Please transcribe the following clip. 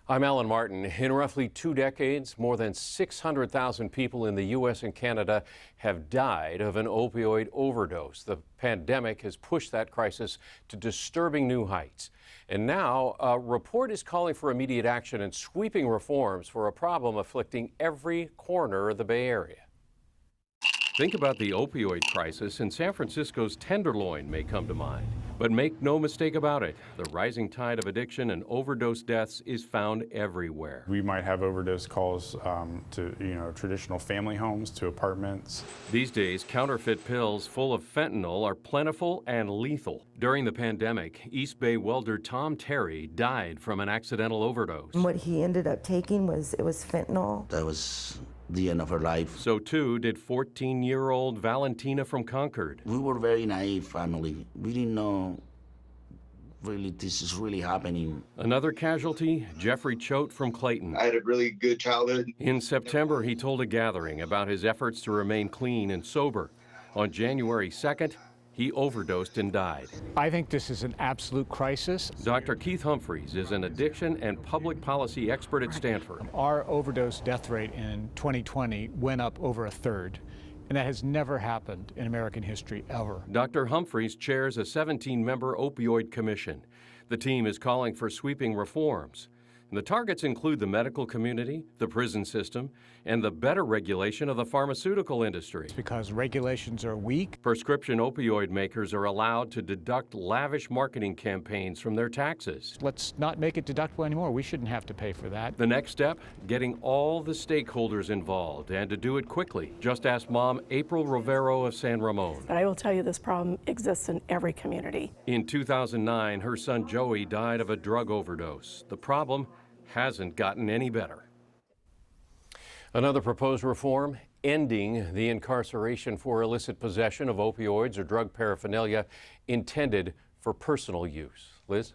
I'm Alan Martin. In roughly 2 decades, more than 600,000 people in the U.S. and Canada have died of an opioid overdose. The pandemic has pushed that crisis to disturbing new heights. And now, a report is calling for immediate action and sweeping reforms for a problem afflicting every corner of the Bay Area. Think about the opioid crisis, and San Francisco's Tenderloin may come to mind. But make no mistake about it, the rising tide of addiction and overdose deaths is found everywhere. We might have overdose calls to traditional family homes, to apartments. These days, counterfeit pills full of fentanyl are plentiful and lethal. During the pandemic, East Bay welder Tom Terry died from an accidental overdose. What he ended up taking was fentanyl. That was the end of her life. So too did 14-year-old Valentina from Concord. We were a very naive family. We didn't know really this is really happening. Another casualty, Jeffrey Choate from Clayton. I had a really good childhood. In September, he told a gathering about his efforts to remain clean and sober. On January 2nd, he overdosed and died. I think this is an absolute crisis. Dr. Keith Humphreys is an addiction and public policy expert at Stanford. Our overdose death rate in 2020 went up over a third, and that has never happened in American history, ever. Dr. Humphreys chairs a 17-member opioid commission. The team is calling for sweeping reforms. And the targets include the medical community, the prison system, and the better regulation of the pharmaceutical industry. It's because regulations are weak. Prescription opioid makers are allowed to deduct lavish marketing campaigns from their taxes. Let's not make it deductible anymore. We shouldn't have to pay for that. The next step, getting all the stakeholders involved, and to do it quickly. Just ask Mom April Rivero of San Ramon. But I will tell you, this problem exists in every community. In 2009, her son Joey died of a drug overdose. The problem hasn't gotten any better. Another proposed reform, ending the incarceration for illicit possession of opioids or drug paraphernalia intended for personal use. Liz?